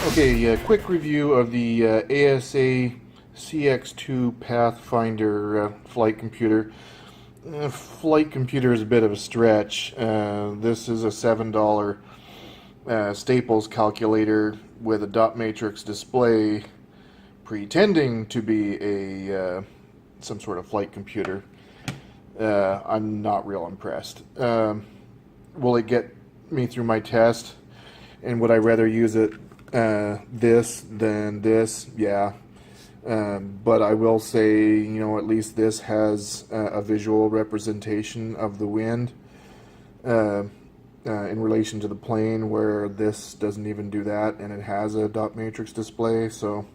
Okay, quick review of the ASA CX-2 Pathfinder flight computer. Flight computer is a bit of a stretch. This is a $7 Staples calculator with a dot matrix display pretending to be a some sort of flight computer. I'm not real impressed. Will it get me through my test? And would I rather use it this than this? Yeah. But I will say, you know, at least this has a visual representation of the wind in relation to the plane, where this doesn't even do that, and it has a dot matrix display. So,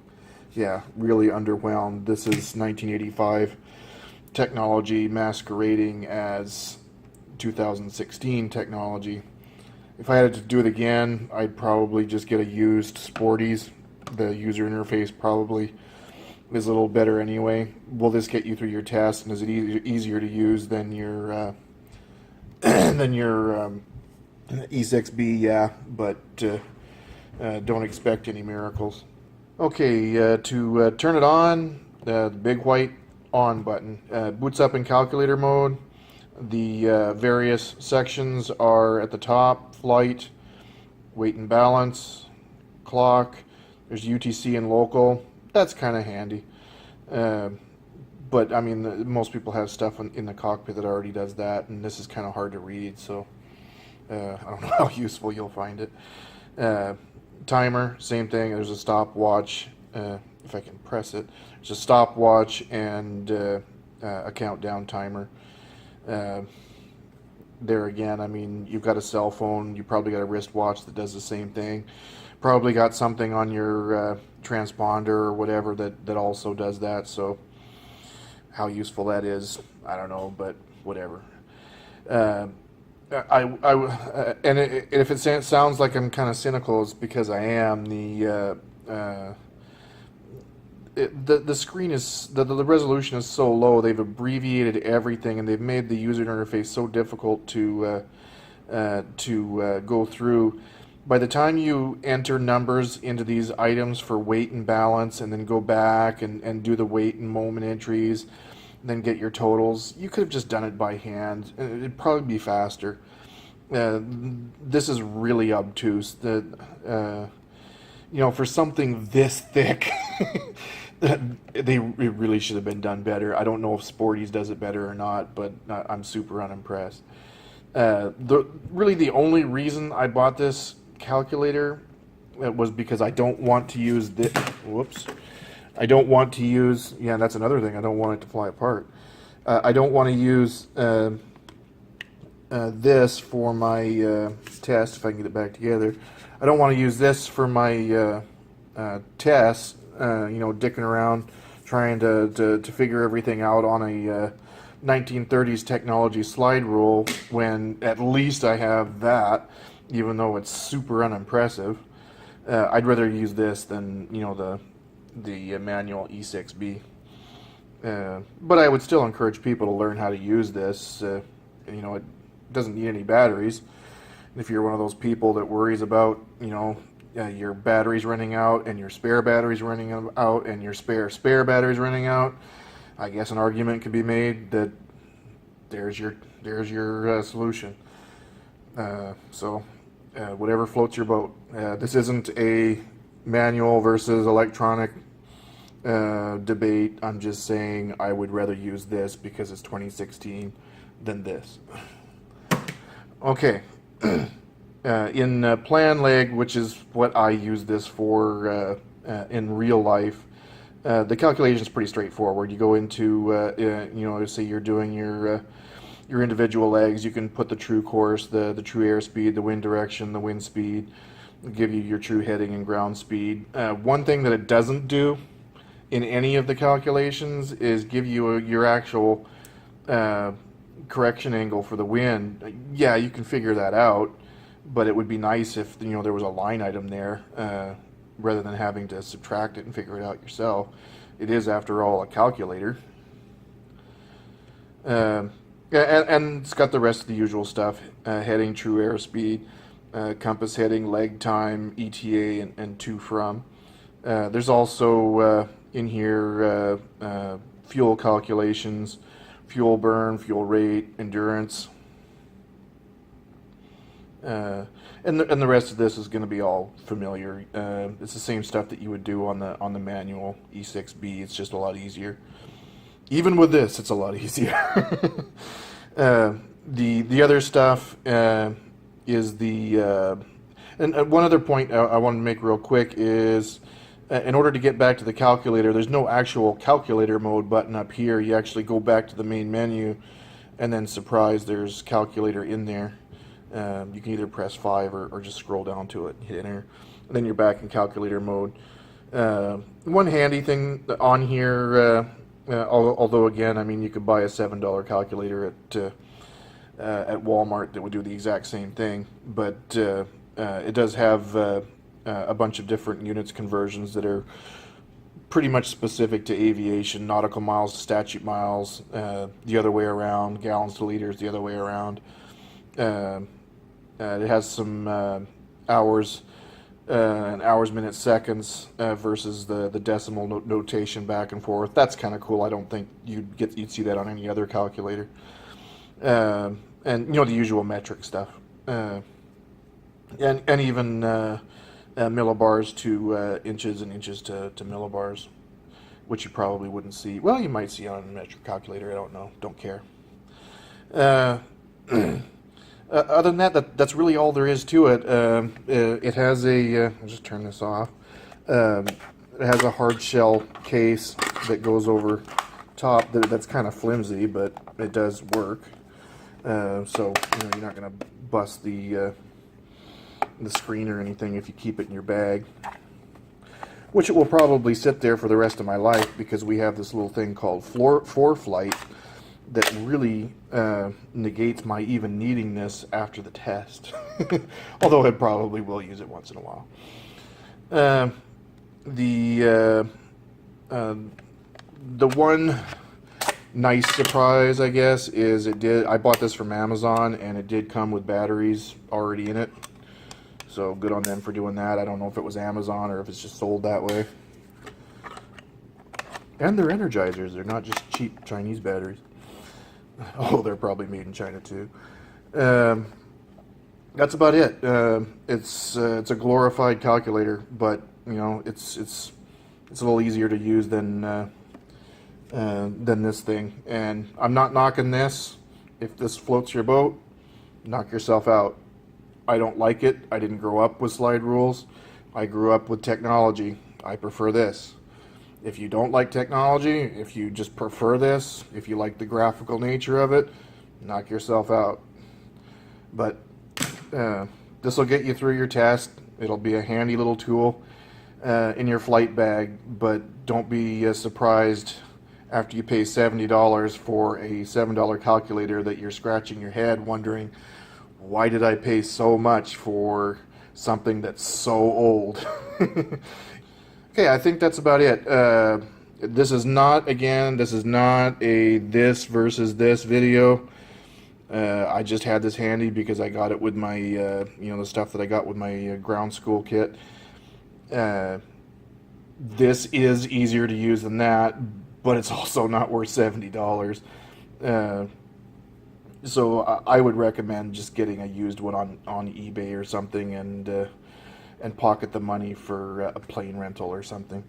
yeah, really underwhelmed. This is 1985 technology masquerading as 2016 technology. If I had to do it again, I'd probably just get a used Sporties. The user interface probably is a little better anyway. Will this get you through your test, and is it easier to use than your than your E6B? Yeah, but don't expect any miracles. Okay, to turn it on, the big white on button boots up in calculator mode. The various sections are at the top: flight, weight and balance, clock. There's UTC and local. That's kind of handy. But I mean, most people have stuff in the cockpit that already does that, and this is kind of hard to read, so I don't know how useful you'll find it. Timer, same thing. There's a stopwatch. If I can press it, there's a stopwatch and a countdown timer. There again, I mean, you've got a cell phone, you probably got a wristwatch that does the same thing. Probably got something on your transponder or whatever that also does that. So how useful that is, I don't know, but whatever. And if it sounds like I'm kind of cynical, it's because I am. The screen is the resolution is so low. They've abbreviated everything, and they've made the user interface so difficult to go through. By the time you enter numbers into these items for weight and balance, and then go back and do the weight and moment entries, and then get your totals, you could have just done it by hand. It'd probably be faster. This is really obtuse. You know, for something this thick, it really should have been done better. I don't know if Sporties does it better or not, but I'm super unimpressed. Really the only reason I bought this calculator was because I don't want to use this. Whoops. I don't want to use. Yeah, that's another thing. I don't want it to fly apart. I don't want to use this for my test. If I can get it back together, I don't want to use this for my test. You know, dicking around trying to figure everything out on a 1930s technology slide rule, when at least I have that, even though it's super unimpressive. I'd rather use this than, you know, the manual E6B. But I would still encourage people to learn how to use this. You know, it doesn't need any batteries. If you're one of those people that worries about, you know, your batteries running out, and your spare batteries running out, and your spare batteries running out, I guess an argument could be made that there's your solution. So whatever floats your boat. This isn't a manual versus electronic debate. I'm just saying I would rather use this because it's 2016 than this. Okay. In plan leg, which is what I use this for in real life, the calculation is pretty straightforward. You go into, you know, say you're doing your individual legs. You can put the true course, the true airspeed, the wind direction, the wind speed, give you your true heading and ground speed. One thing that it doesn't do in any of the calculations is give you your actual correction angle for the wind. Yeah, you can figure that out, but it would be nice if, you know, there was a line item there rather than having to subtract it and figure it out yourself. It is, after all, a calculator. And it's got the rest of the usual stuff: heading, true airspeed, compass heading, leg time, ETA, and to from. There's also in here fuel calculations, fuel burn, fuel rate, endurance. And the rest of this is going to be all familiar. It's the same stuff that you would do on the manual E6B. It's just a lot easier. Even with this, it's a lot easier. The other stuff is the and one other point I want to make real quick is in order to get back to the calculator, there's no actual calculator mode button up here. You actually go back to the main menu, and then surprise, there's calculator in there. You can either press 5 or just scroll down to it and hit enter, and then you're back in calculator mode. One handy thing on here, although again, I mean, you could buy a $7 calculator at Walmart that would do the exact same thing, but it does have a bunch of different units conversions that are pretty much specific to aviation: nautical miles to statute miles, the other way around; gallons to liters, the other way around. It has some hours and hours, minutes, seconds versus the decimal notation back and forth. That's kind of cool. I don't think you'd see that on any other calculator. And you know, the usual metric stuff, and even millibars to inches and inches to millibars, which you probably wouldn't see. Well, you might see on a metric calculator. I don't know. Don't care. Other than that, that's really all there is to it. It has a, I'll just turn this off. It has a hard shell case that goes over top. That's kind of flimsy, but it does work. So you know, you're not going to bust the screen or anything if you keep it in your bag. Which it will probably sit there for the rest of my life, because we have this little thing called ForeFlight that really negates my even needing this after the test. Although I probably will use it once in a while. The one nice surprise, I guess, is I bought this from Amazon, and it did come with batteries already in it. So good on them for doing that. I don't know if it was Amazon or if it's just sold that way. And they're Energizers. They're not just cheap Chinese batteries. Oh, they're probably made in China too. That's about it. It's a glorified calculator, but you know, it's a little easier to use than this thing. And I'm not knocking this. If this floats your boat, knock yourself out. I don't like it. I didn't grow up with slide rules. I grew up with technology. I prefer this. If you don't like technology, if you just prefer this, if you like the graphical nature of it, knock yourself out. But this will get you through your test. It'll be a handy little tool in your flight bag, but don't be surprised after you pay $70 for a $7 calculator that you're scratching your head wondering, why did I pay so much for something that's so old? Okay, I think that's about it. This is not a this versus this video. I just had this handy because I got it with my, the stuff that I got with my ground school kit. This is easier to use than that, but it's also not worth $70. So I would recommend just getting a used one on eBay or something, and pocket the money for a plane rental or something.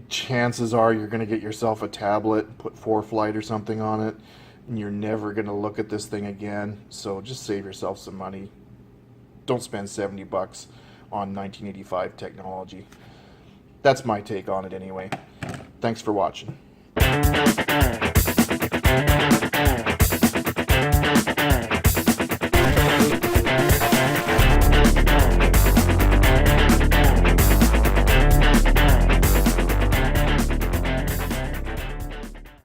Chances are you're going to get yourself a tablet, put ForeFlight or something on it, and you're never going to look at this thing again. So just save yourself some money. Don't spend $70 on 1985 technology. That's my take on it anyway. Thanks for watching.